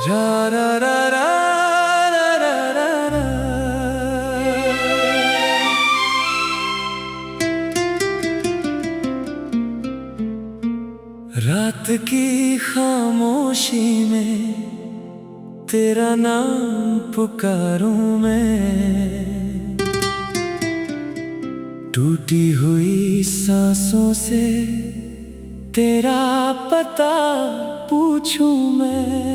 रा रा रा रा रा रा रा रा। रात की खामोशी में तेरा नाम पुकारूं मैं, टूटी हुई सांसों से तेरा पता पूछूं मैं।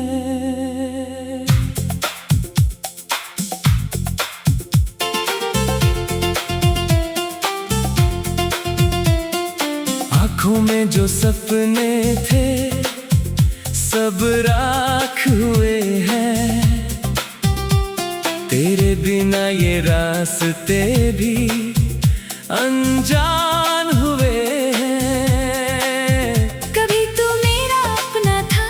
आँखों में जो सपने थे सब राख हुए हैं, तेरे बिना ये रास्ते भी अनजान हुए हैं। कभी तू मेरा अपना था,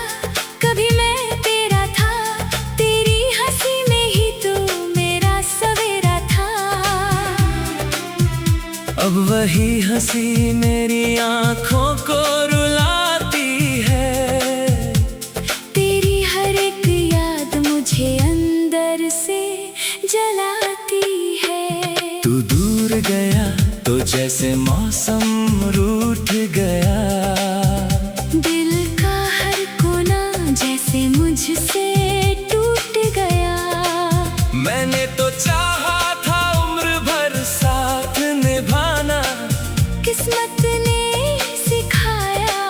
कभी मैं तेरा था, तेरी हंसी में ही तू मेरा सवेरा था। अब वही हंसी मेरी आँखों को रुलाती है, तेरी हर एक याद मुझे अंदर से जलाती है। तू दूर गया तो जैसे मौसम रूठ गया, दिल का हर कोना जैसे मुझसे टूट गया। मैंने तो चाहा था उम्र भर साथ निभाना, किस्मत ने सिखाया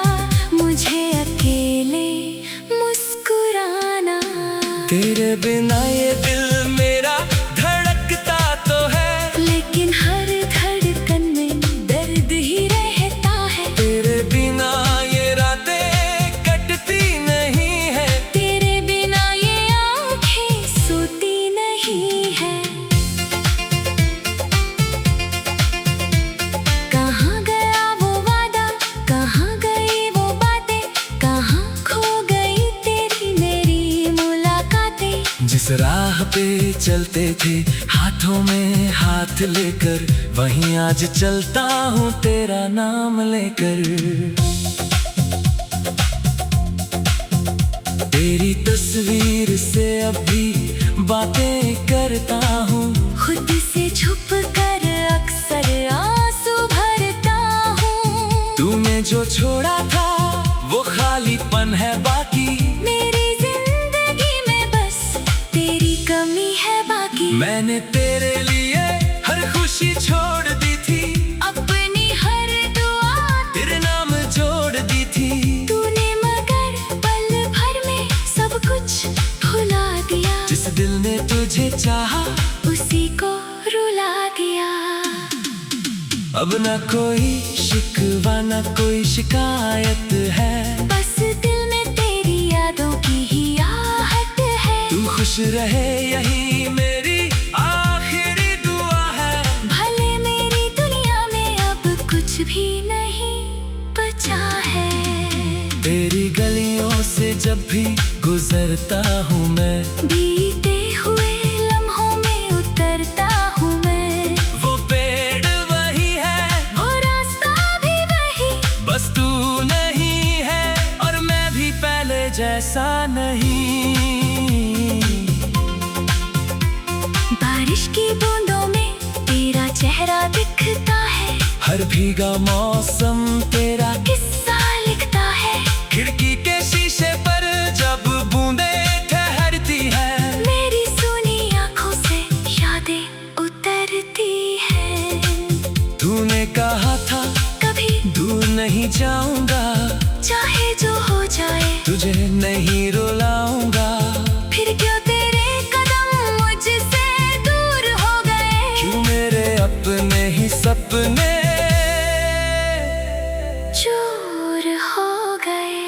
मुझे अकेले मुस्कुराना। तेरे बिना ये दिल मेरा धड़कता तो है, लेकिन हर धड़कन में दर्द ही रहता है। तेरे बिना ये रातें कटती नहीं है, तेरे बिना ये आँखें सोती नहीं है। कहाँ गया वो वादा, कहाँ गई वो बातें, कहाँ खो गई तेरी मेरी मुलाकातें। जिस राह पे चलते थे हाथों में हाथ लेकर, वहीं आज चलता हूँ तेरा नाम लेकर। तेरी तस्वीर से अब भी बातें करता हूँ, खुद से छुप कर अक्सर आंसू भरता हूँ। तूने जो छोड़ा था वो खालीपन है बाकी, मेरी जिंदगी में बस तेरी कमी है बाकी। मैंने तेरे लिए हर खुशी छोड़ दी थी, अपनी हर दुआ तेरे नाम जोड़ दी थी। तूने मगर पल भर में सब कुछ भुला दिया। जिस दिल ने तुझे चाहा उसी को रुला दिया। अब ना कोई शिकवा ना कोई शिकायत है, बस दिल में तेरी यादों की ही आहट है। तू खुश रहे यही मेरी आखिरी दुआ है। भले मेरी दुनिया में अब कुछ भी नहीं बचा है। तेरी गलियों से जब भी गुजरता हूँ मैं, बीते हुए लम्हों में उतरता हूँ मैं। वो पेड़ वही है, वो रास्ता भी वही, बस तू नहीं है और मैं भी पहले जैसा नहीं। बारिश की बूंदों में तेरा चेहरा दिखता है, हर भीगा मौसम तेरा किस्सा लिखता है। खिड़की के शीशे पर जब बूंदें ठहरती है, मेरी सुनी आंखों से यादें उतरती है। तूने कहा था कभी दूर नहीं जाऊंगा, चाहे जो हो जाए तुझे नहीं रुलाऊंगा। फिर क्यों तेरे कदम मुझसे दूर हो गए। क्यों मेरे अपने ही सपने चूर हो गए।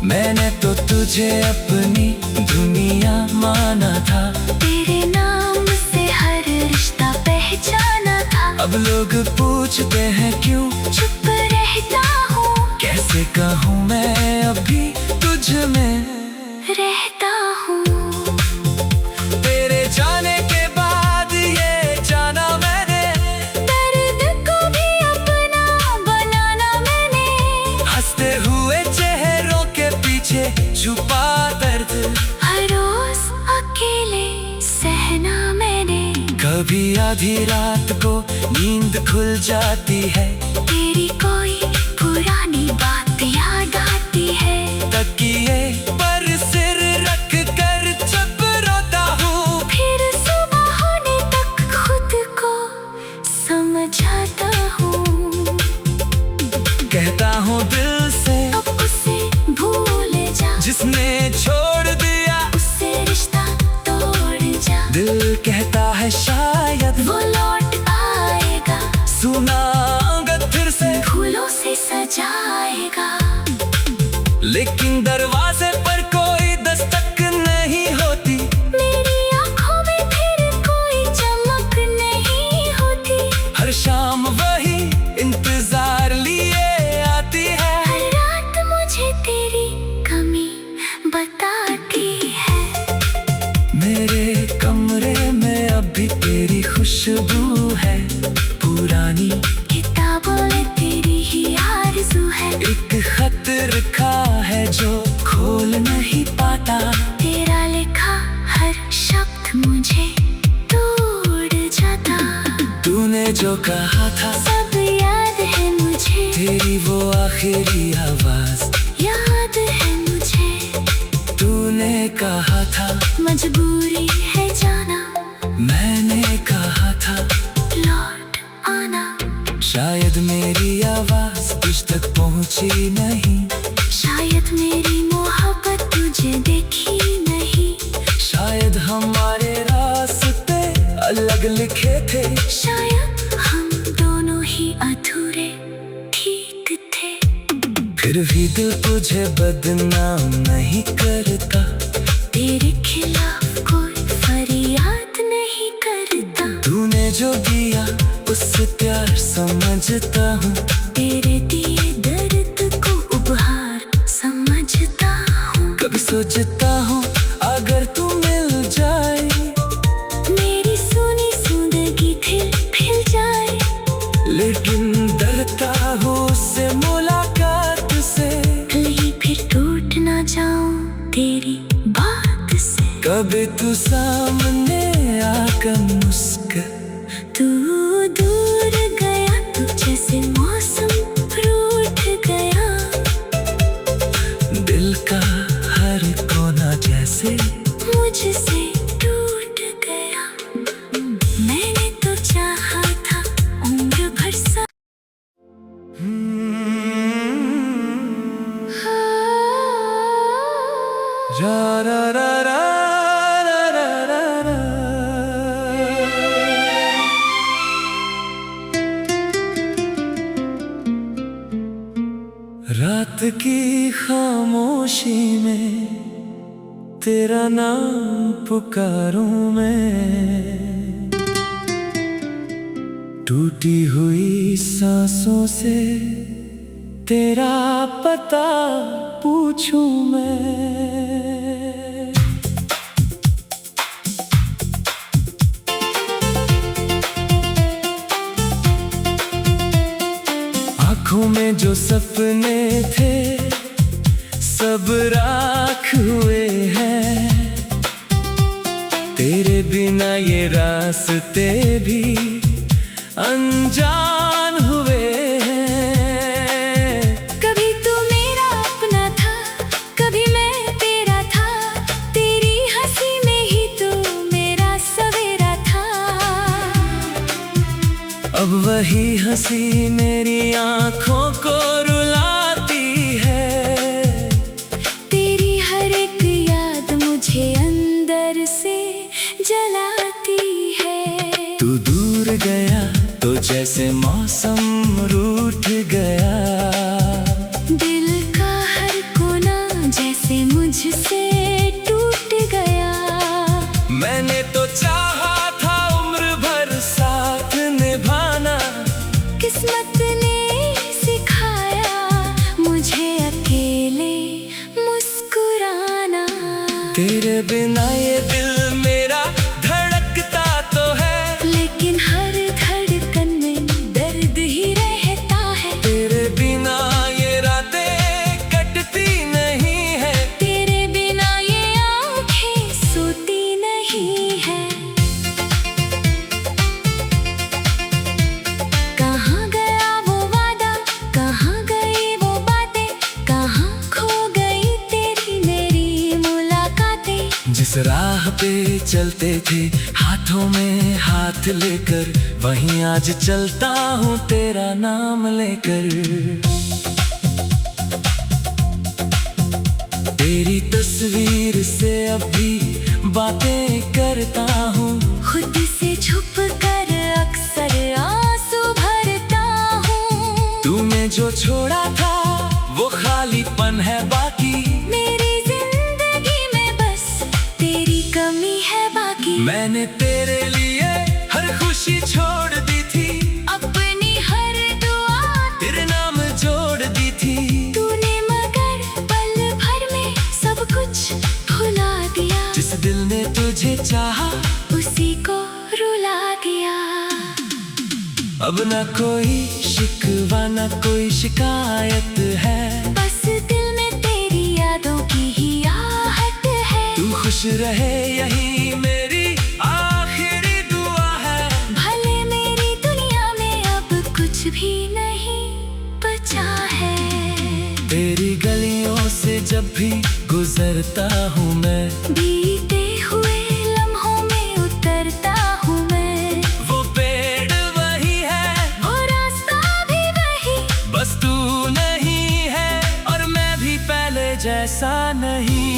मैंने तो तुझे अपनी दुनिया माना था, तेरे नाम से हर रिश्ता पहचाना था। अब लोग पूछते हैं क्यों चुप रहता हूँ, कैसे कहूँ मैं अभी तुझ में रहता हूँ। तेरे जाने के बाद ये जाना मैंने, दर्द को भी अपना बनाना मैंने। हंसते हुए चेहरों के पीछे छुपा दर्द हर रोज अकेले सहना मैंने। कभी आधी रात को नींद खुल जाती है, तेरी कोई पुरानी बात याद आती है। तकिए पर सिर रख कर चुप रोता हूँ, फिर सुबह होने तक खुद को समझाता हूँ। कहता हूँ दिल से अब उसे भूल जा, जिसने छोड़ दिया उससे रिश्ता तोड़ जा। दिल कहता है शायद वो लौट आएगा, सुना अंगद फिर से फूलों से सजाएगा। लेकिन दरवाजे पर कोई दस्तक नहीं होती, मेरी आंखों में फिर कोई चमक नहीं होती। हर शाम वही इंतजार लिए आती है। हर रात मुझे तेरी कमी बताती है। मेरे कमरे में अभी तेरी खुशबू है, पुरानी किताबों में तेरी ही आरज़ू है। एक खत रखा है जो खोल नहीं पाता, तेरा लिखा हर शब्द मुझे तोड़ जाता। तूने जो कहा था सब याद है मुझे, तेरी वो आखिरी आवाज याद है मुझे। तूने कहा था मजबूरी है जाना, मैंने कहा था लौट आना। शायद मेरी आवाज तुझ तक पहुंची नहीं, शायद मेरी मोहब्बत तुझे देखी नहीं। शायद हमारे रास्ते अलग लिखे थे, शायद हम दोनों ही अधूरे ठीक थे। फिर भी दिल तुझे बदनाम नहीं करता, तेरे खिलाफ कोई फरियाद नहीं करता। तूने जो दिया उससे प्यार समझता हूँ, तेरे दिए दर्द को उपहार समझता हूँ। कभी सोचता हूँ अगर तू मिल जाए, मेरी सुनी जिंदगी खिल जाए। लेकिन डरता हूँ उससे मुलाकात से, कहीं फिर टूट ना जाऊं तेरी बात से। कभी तू सामने आकर मुस्कुरा, तू दूर गया तू जैसे मौसम रूठ गया। दिल का हर कोना जैसे मुझसे टूट गया। मैंने तो चाहा था उम्र भर सा। रा रा रा रा रा रा रा रा। रात की खामोशी में तेरा नाम पुकारूं मैं, टूटी हुई सांसों से तेरा पता पूछूं मैं। आँखों में जो सपने थे सब राख हुए हैं, तेरे बिना ये रास्ते भी अनजान हुए हैं। कभी तू मेरा अपना था, कभी मैं तेरा था। तेरी हंसी में ही तो मेरा सवेरा था। अब वही हंसी मेरी आँखों को रुलाती है, तेरी हर एक याद मुझे अंदर से जलाती है। तू दूर गया तो जैसे मौसम रूठ गया, दिल का हर कोना जैसे मुझसे टूट गया। मैंने तो चाहा था उम्र भर साथ निभाना, किस्मत ने सिखाया मुझे अकेले मुस्कुराना। तेरे बिना ये दिल मेरा धड़कता तो है, लेकिन हर धड़कन में दर्द ही रहता है। तेरे बिना ये रातें कटती नहीं है। तेरे बिना ये जिस राह पे चलते थे हाथों में हाथ लेकर, वहीं आज चलता हूँ तेरा नाम लेकर। तेरी तस्वीर से अब भी बातें करता हूँ, खुद से छुप कर अक्सर आंसू भरता हूँ। तूने जो छोड़ा था वो खालीपन है बाकी, मेरी जिंदगी में बस तेरी कमी है बाकी। मैंने तेरे लिए हर खुशी छोड़ दी थी, अपनी हर दुआ तेरे नाम जोड़ दी थी। तूने मगर पल भर में सब कुछ भुला दिया, जिस दिल ने तुझे चाहा उसी को रुला दिया। अब न कोई शिकवा न कोई शिकायत है, बस दिल में तेरी यादों की ही आहट है। तू खुश रहे यही मेरी आखिरी दुआ है। भले मेरी दुनिया में अब कुछ भी नहीं बचा है। तेरी गलियों से जब भी गुजरता हूँ मैं, बीते हुए लम्हों में उतरता हूँ मैं। वो पेड़ वही है, वो रास्ता भी वही, बस तू नहीं है और मैं भी पहले जैसा नहीं।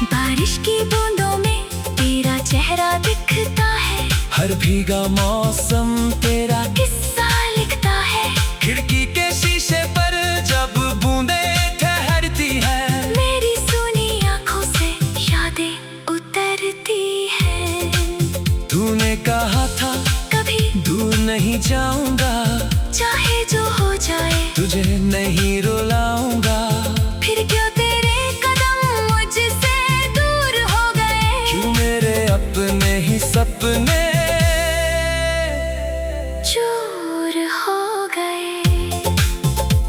बारिश की बूंदों में तेरा चेहरा दिखता है, हर भीगा मौसम तेरा किस्सा लिखता है। खिड़की के शीशे पर जब बूंदें ठहरती है, मेरी सुनी आंखों से यादें उतरती है। तूने कहा था कभी दूर नहीं जाऊंगा, चाहे जो हो जाए तुझे नहीं रुलाऊंगा। फिर क्यों तेरे कदम मुझसे दूर हो गए? क्यों मेरे अपने ही सपने चूर हो गए।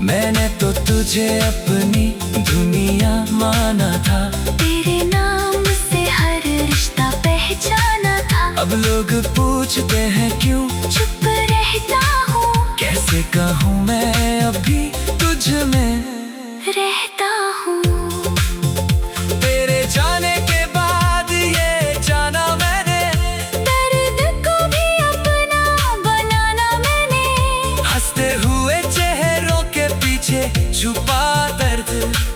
मैंने तो तुझे अपनी दुनिया माना था, तेरे नाम से हर रिश्ता पहचाना था। अब लोग पूछते हैं क्यों चुप रहता हूँ, कैसे कहूँ मैं अभी तुझ में रहता हूँ। तेरे जाने के बाद ये जाना मैंने, दर्द को भी अपना बनाना मैंने। हंसते हुए चेहरों के पीछे छुपा दर्द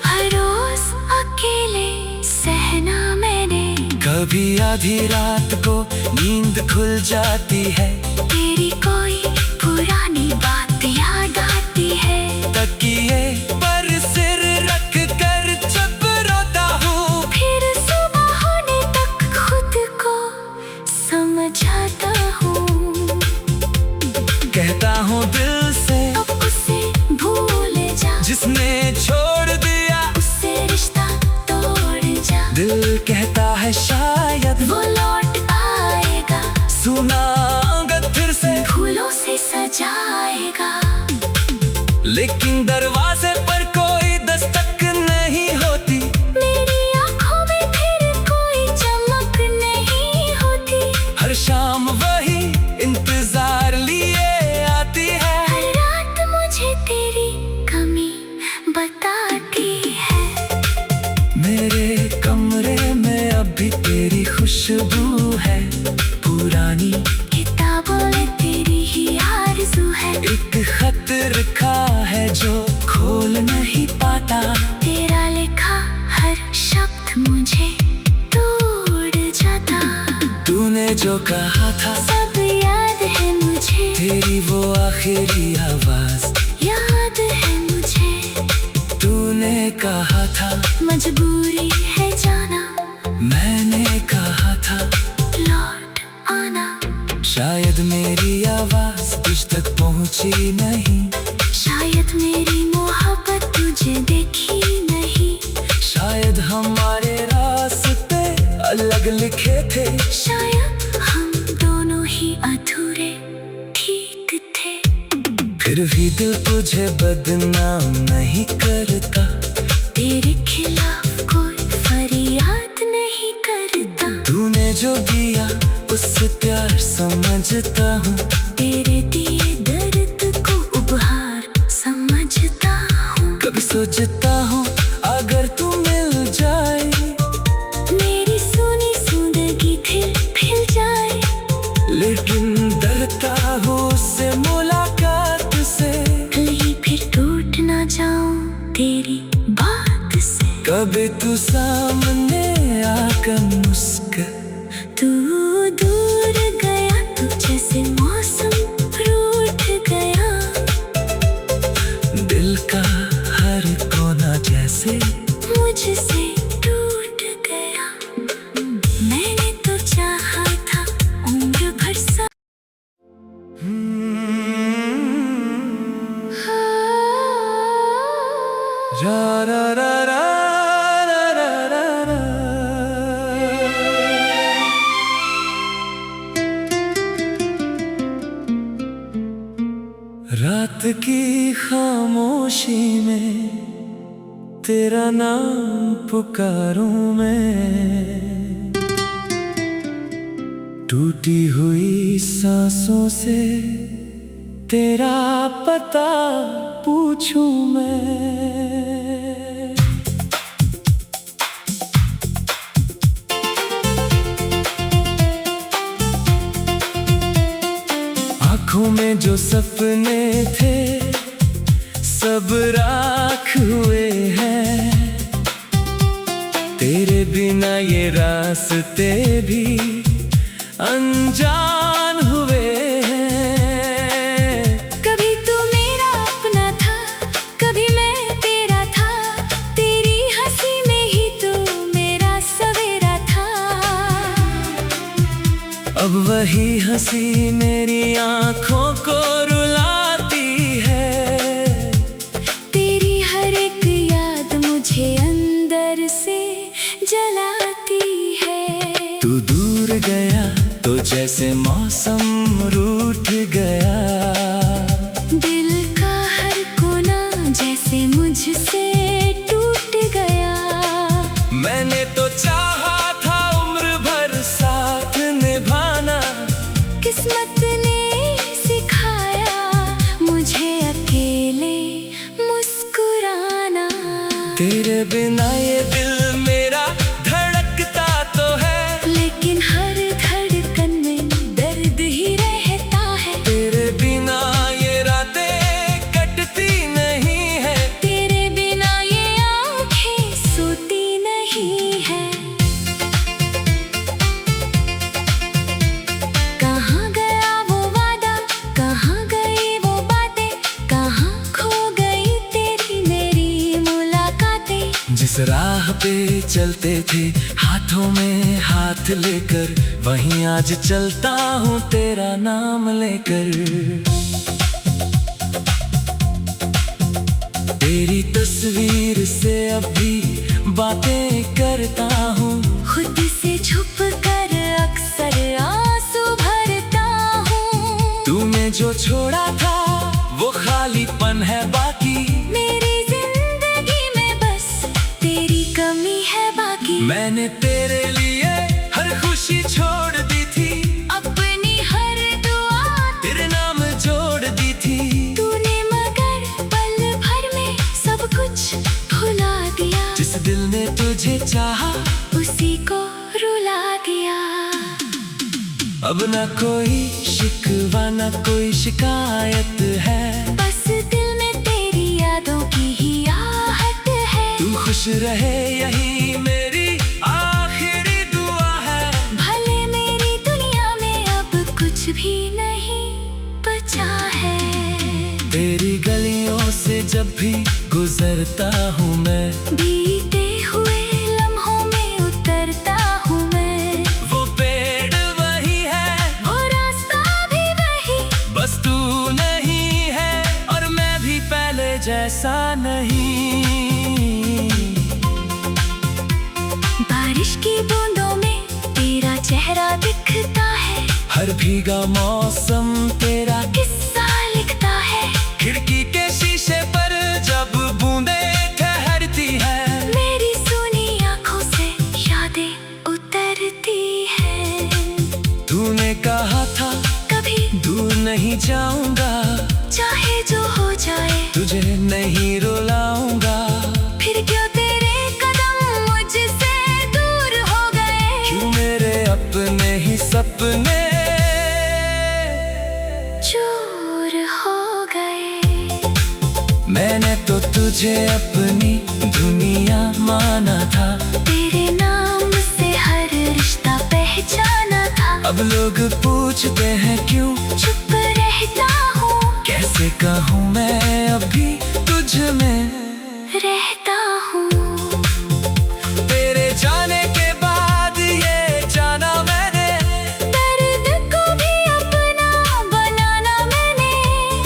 हर रोज अकेले सहना मैंने। कभी आधी रात को नींद खुल जाती है, तेरी कोई पुरानी बात याद आती है। तकिए पर सिर रख कर चुप रोता हूँ। फिर सुबह होने तक खुद को समझाता हूँ। कहता हूँ दिल से अब उसे भूल जा, जिसने छोड़ दिया उससे रिश्ता तोड़ जा। दिल कहता है शायद वो लौट आएगा, सुनाऊंगा फिर से फूलों से सजाएगा। लेकिन दरवाजे पर कोई दस्तक नहीं होती, मेरी आंखों में फिर कोई चमक नहीं होती। हर शाम वही इंतजार लिए आती है। हर रात मुझे तेरी कमी बताती है। मेरे कमरे में अभी तेरी खुशबू है, पुरानी किताबों में तेरी ही आरज़ू है। एक खत रखा है जो खोल नहीं पाता, तेरा लिखा हर शब्द मुझे तोड़ जाता। तूने जो कहा था सब याद है मुझे, तेरी वो आखिरी आवाज याद है मुझे। तूने कहा था मजबूरी है जाना, मैंने कहा था लौट आना। शायद मेरी आवाज तुझ तक पहुंची नहीं, शायद मेरी मोहब्बत तुझे देखी नहीं। शायद हमारे रास्ते अलग लिखे थे, शायद हम दोनों ही अधूरे ठीक थे। फिर भी दिल तुझे बदनाम नहीं करता, तेरे खिलाफ कोई फरियाद नहीं करता। तूने जो दिया उससे प्यार समझता हूँ, तेरे दिए दर्द को उपहार समझता हूँ। कभी सोचता हूँ अगर तू मिल तू सामने आकर मुस्कुरा। तू दूर गया तो जैसे मौसम रूठ गया, दिल का हर कोना जैसे मुझसे टूट गया। मैंने तो चाहा था उम्र भर सा। रा रा रा रा रा रा रा रा। रात की खामोशी में तेरा नाम पुकारूं मैं, टूटी हुई सांसों से तेरा पता पूछूं मैं। आँखों में जो सपने थे सब राख हुए हैं, तेरे बिना ये रास्ते भी अनजान हुए हैं। कभी तू मेरा अपना था, कभी मैं तेरा था, तेरी हंसी में ही तू मेरा सवेरा था। अब वही हंसी मेरी आँखों को रुलाती है, तेरी हर एक याद मुझे अंदर से जलाती है। तू दूर गया तो जैसे मौसम रूठ गया, दिल का हर कोना जैसे मुझसे टूट गया। मैंने तो चाहा था उम्र भर साथ निभाना, किस्मत ने सिखाया मुझे अकेले मुस्कुराना। तेरे बिना ये दिल मेरा धड़कता तो है, लेकिन हर धड़कन में दर्द ही रहता है। तेरे बिना ये रातें कटती नहीं है, तेरे बिना ये आंखें सोती नहीं है। कहाँ गया वो वादा, कहाँ गई वो बातें, कहाँ खो गई तेरी मेरी मुलाकातें। जिस राह पे चलते थे हाथों में हाथ लेकर, वहीं आज चलता हूँ तेरा नाम लेकर। तेरी तस्वीर से अब भी बातें करता हूँ, खुद से छुप कर अक्सर आंसू भरता हूँ। तूने जो छोड़ा था वो खालीपन है बाकी, मेरी जिंदगी में बस तेरी कमी है बाकी। मैंने तेरे लिए हर खुशी छोड़ दी थी, अपनी हर दुआ तेरे नाम जोड़ दी थी। तूने मगर पल भर में सब कुछ भुला दिया। जिस दिल ने तुझे चाहा उसी को रुला दिया। अब ना कोई शिकवा ना कोई शिकायत है, बस दिल में तेरी यादों की ही आहट है। तू खुश रहे यही मेरी आखिरी दुआ है। भले मेरी दुनिया में अब कुछ भी नहीं बचा है। तेरी गलियों से जब भी गुजरता हूँ मैं, बीते हुए लम्हों में उतरता हूँ मैं। वो पेड़ वही है, वो रास्ता भी वही, बस तू नहीं है और मैं भी पहले जैसा नहीं। बारिश की बूंदों में तेरा चेहरा दिखता है, हर भीगा मौसम तेरा किस्सा लिखता है। खिड़की के शीशे पर जब बूंदें ठहरती है, मेरी सुनी आंखों से यादें उतरती है। तूने कहा था कभी दूर नहीं जाऊंगा, चाहे जो हो जाए तुझे नहीं रुलाऊंगा। फिर क्यों तेरे कदम मुझसे दूर हो गए। क्यों मेरे अपने ही सपने चूर हो गए। मैंने तो तुझे अपनी दुनिया माना था, तेरे नाम से हर रिश्ता पहचाना था। अब लोग पूछते हैं क्यों चुप रहता हूँ, कैसे कहूँ मैं अभी तुझ में रहता हूँ। तेरे जाने के बाद ये जाना मैंने, दर्द को भी अपना बनाना मैंने।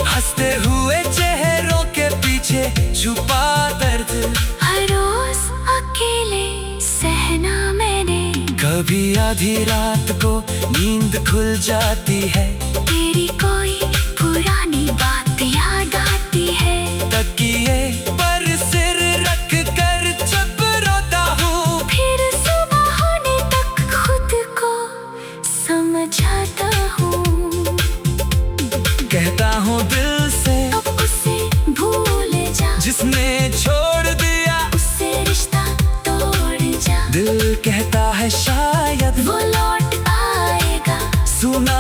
हंसते हुए चेहरों के पीछे छुपा दर्द हर रोज अकेले सहना मैंने। कभी आधी रात को नींद खुल जाती है, तेरी कोई पुरानी बात याद आती है। तकिए पर सिर रख कर चुप रोता हूँ, फिर सुबह होने तक खुद को समझाता हूँ। कहता हूँ दिल से अब उसे भूल जा, जिसने छोड़ दिया उससे रिश्ता तोड़ जा। दिल कहता है शायद वो लौट आएगा, सुना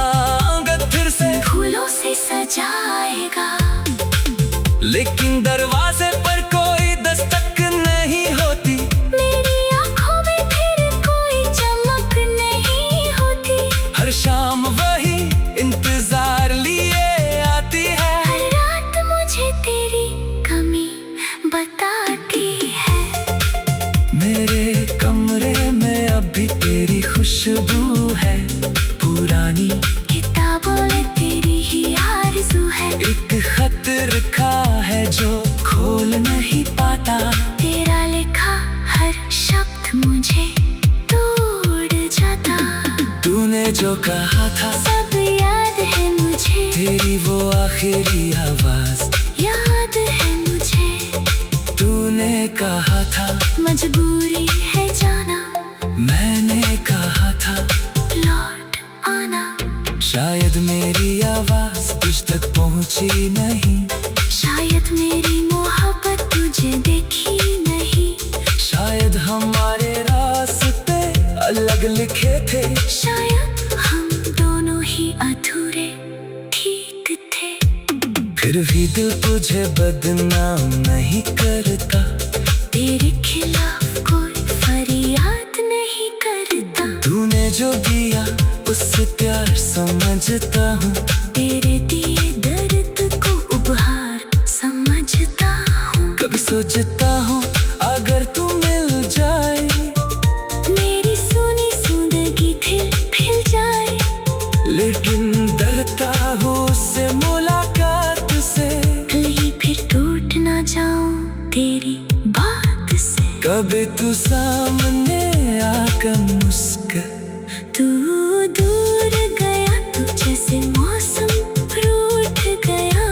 आंगन फिर से, फूलों से सजाएगा। लेकिन दरवाजे पर कोई दस्तक नहीं होती, मेरी आंखों में फिर कोई चमक नहीं होती। हर शाम वही इंतजार लिए आती है, हर रात मुझे तेरी कमी बताती है। मेरे कमरे में अभी तेरी खुशबू है, पुरानी किताबों में तेरी ही आरज़ू है। एक खत रखा है जो खोल नहीं पाता, तेरा लिखा हर शब्द मुझे तोड़ जाता। तूने जो कहा था सब याद है मुझे, तेरी वो आखिरी आवाज याद है मुझे। तूने कहा था मजबूरी है जाना, मैंने कहा था लौट आना। शायद मेरी आवाज तुझ तक पहुंची नहीं, शायद मेरी मोहब्बत तुझे देखी नहीं। शायद हमारे रास्ते अलग लिखे थे, शायद हम दोनों ही अधूरे ठीक थे। फिर भी दिल तुझे बदनाम नहीं करता, तेरे खिलाफ कोई फरियाद नहीं करता। तूने जो दिया उससे प्यार समझता हूँ, तेरे दिए दर्द को उपहार समझता हूँ। कभी सोचता हूँ अगर तू मिल जाए, मेरी सुनी जिंदगी फिर जाए। लेकिन डरता हूँ उससे मुलाकात से, कहीं फिर टूट ना जाऊं तेरी बात से। कभी तू सामने आकर मुस्कुरा, तू दूर गया तो जैसे मौसम रूठ गया।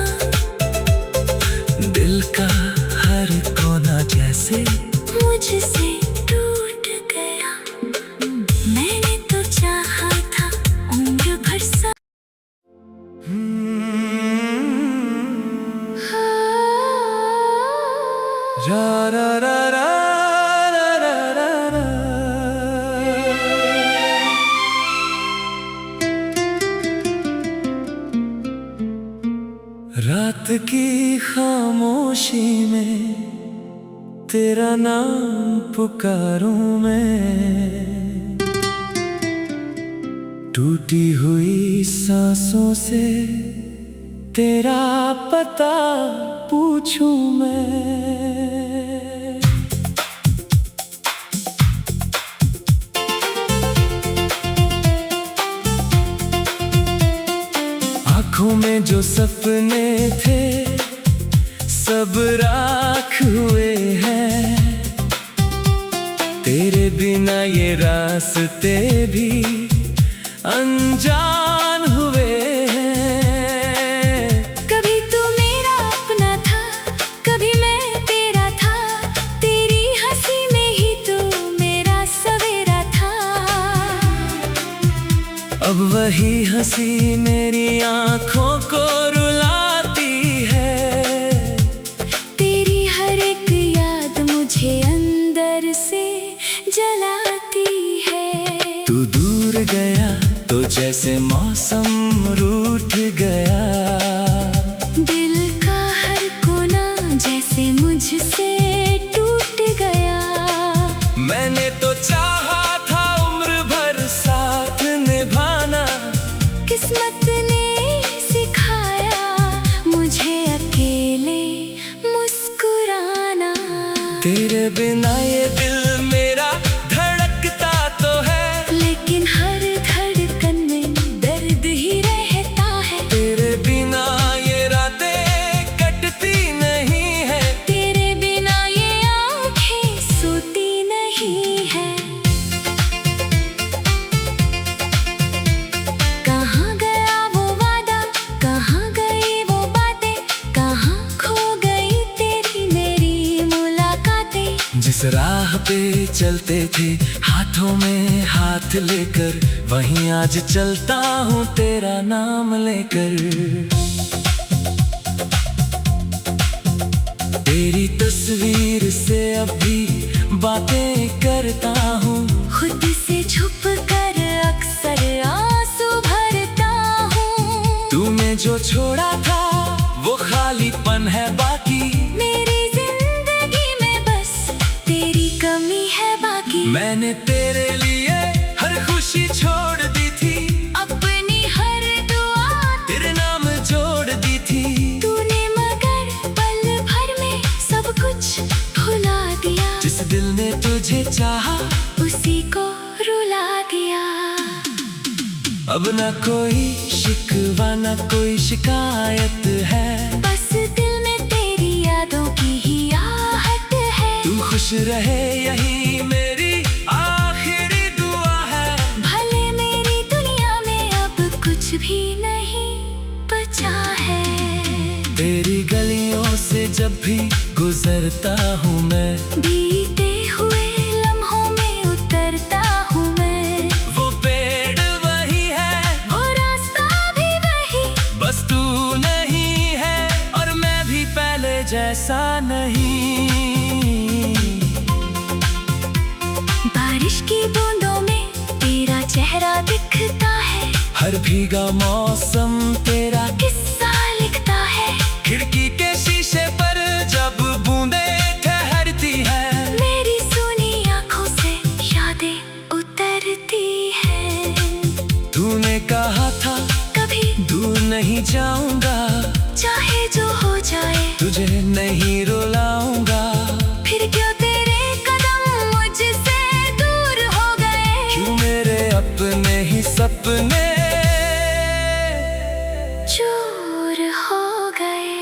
दिल का हर कोना जैसे मुझसे टूट गया। मैंने तो चाहा था उम्र भर सा। रा रा रा रा रा रा रा रा। रात की खामोशी में तेरा नाम पुकारूं मैं, टूटी हुई सांसों से तेरा पता पूछूं मैं। आँखों में जो सपने थे सब राख हुए हैं, तेरे बिना ये रास्ते भी अनजान हुए हैं। कभी तू मेरा अपना था, कभी मैं तेरा था। तेरी हंसी में ही तो मेरा सवेरा था। अब वही हंसी मेरी आँखों को रुलाती है, तेरी हर एक याद मुझे अंदर से जलाती है। तू दूर गया तो जैसे मौसम रूठ गया, दिल का हर कोना बिना ये दिल मेरा धड़कता तो है, लेकिन हर धड़कन में दर्द ही रहता है। तेरे बिना ये रातें कटती नहीं है, तेरे बिना ये आंखें सोती नहीं है। कहाँ गया वो वादा, कहाँ गई वो बातें, कहाँ खो गई तेरी मेरी मुलाकातें। जिस राह पे चलते थे हाथों में हाथ लेकर, वहीं आज चलता हूँ तेरा नाम लेकर। तेरी तस्वीर से अब भी बातें करता हूँ, खुद से छुप कर अक्सर आंसू भरता हूँ। तूने जो छोड़ा था वो खालीपन है बाकी, मेरी जिंदगी में बस तेरी कमी है बाकी। मैंने तेरे लिए हर खुशी छोड़ दी थी, अपनी हर दुआ तेरे नाम जोड़ दी थी। तूने मगर पल भर में सब कुछ भुला दिया। जिस दिल ने तुझे चाहा उसी को रुला दिया। अब ना कोई शिकवा ना कोई शिकायत है, बस दिल में तेरी यादों की ही आहट है। तू खुश रहे यही मेरी आखिरी दुआ है। भले मेरी दुनिया में अब कुछ भी नहीं बचा है। तेरी गलियों से जब भी गुजरता हूँ मैं, बीते हुए लम्हों में उतरता हूँ मैं। वो पेड़ वही है, वो रास्ता भी वही, बस तू नहीं है और मैं भी पहले जैसा नहीं। बारिश की बूंदों में तेरा चेहरा दिखता है, हर भीगा मौसम तेरा किस्सा लिखता है। खिड़की के शीशे पर जब बूंदें ठहरती है, मेरी सुनी आंखों से यादें उतरती है। तूने कहा था कभी दूर नहीं जाऊंगा, चाहे जो हो जाए तुझे नहीं रुलाऊंगा। फिर क्यों तेरे कदम मुझसे दूर हो गए। क्यों मेरे अपने ही सपने चूर हो गए।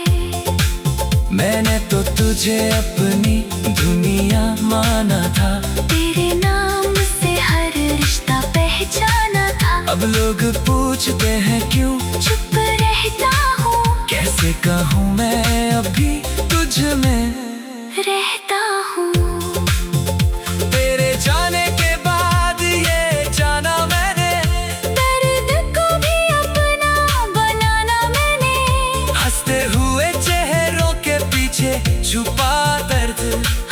मैंने तो तुझे अपनी दुनिया माना था, तेरे नाम से हर रिश्ता पहचाना था। अब लोग पूछते हैं क्यों चुप रहता हूँ, कैसे कहूँ मैं अभी तुझ में रहता हूँ। तेरे जाने के बाद ये जाना मैंने, दर्द को भी अपना बनाना मैंने। हंसते हुए चेहरों के पीछे छुपा दर्द,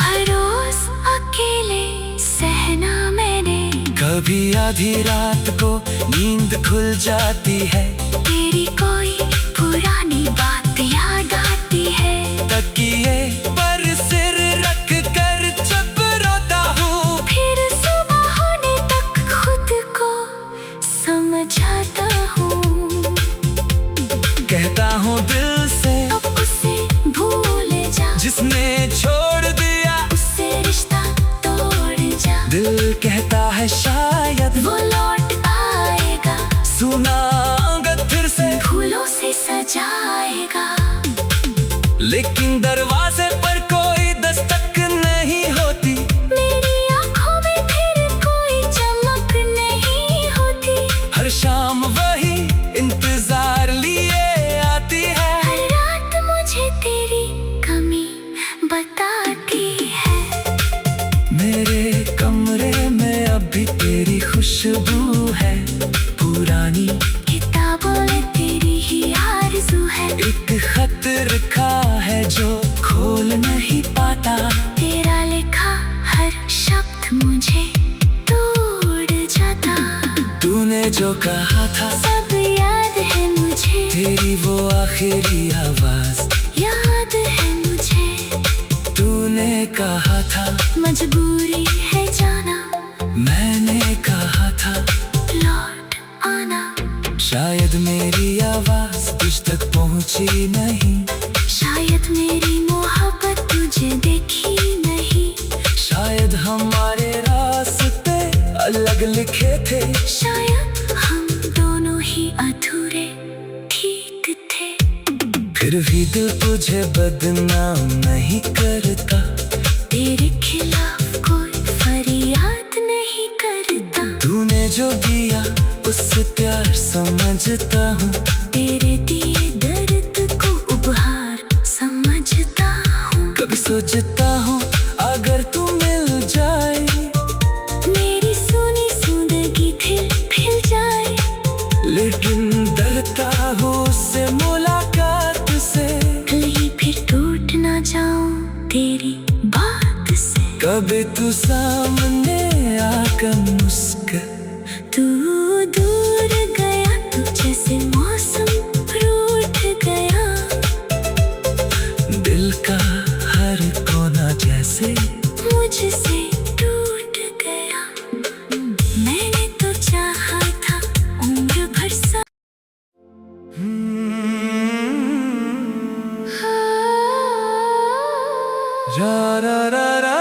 हर रोज अकेले सहना मैंने। कभी आधी रात को नींद खुल जाती है, तेरी कोई पुरानी बात याद आती है। तकिए पर सिर रख कर चुप रोता हूँ। फिर सुबह होने तक खुद को समझाता हूँ। कहता हूँ दिल से अब उसे भूल जा, जिसने छोड़ दिया उससे रिश्ता तोड़ जा। दिल कहता है शायद वो लौट आएगा, सुना अंगद फिर से फूलों से सजाएगा। लेकिन दरवाजे पर कोई दस्तक नहीं होती, मेरी आंखों में फिर कोई चमक नहीं होती। हर शाम वही इंतजार लिए आती है। हर रात मुझे तेरी कमी बताती है। मेरे कमरे में अभी तेरी खुशबू है, पुरानी किताबों में तेरी ही आरज़ू है। एक खत रखा है जो खोल नहीं पाता, तेरा लिखा हर शब्द मुझे तोड़ जाता। तूने जो कहा था सब याद है मुझे, तेरी वो आखिरी आवाज याद है मुझे। तूने कहा था मजबूरी है जाना, मैंने कहा था लौट आना। शायद मेरी आवाज तुझ तक पहुंची नहीं, शायद मेरी मोहब्बत तुझे देखी नहीं। शायद हमारे रास्ते अलग लिखे थे, शायद हम दोनों ही अधूरे ठीक थे। फिर भी दिल तुझे बदनाम नहीं करता, तेरे खिलाफ कोई फरियाद नहीं करता। तूने जो दिया उससे प्यार समझता हूँ, तेरे दिए दर्द को उपहार समझता हूँ। कभी सोचता हूँ अगर तू मिल जाए, मेरी सुनी जिंदगी खिल जाए। लेकिन डरता हूँ उससे मुलाकात से, कहीं फिर टूट ना जाऊं तेरी बात से। कभी तू सामने आकर मुस्कुरा, तू दूर गया तू जैसे मौसम रूठ गया। दिल का हर कोना जैसे मुझसे टूट गया। मैंने तो चाहा था उम्र भर सा। रा रा रा रा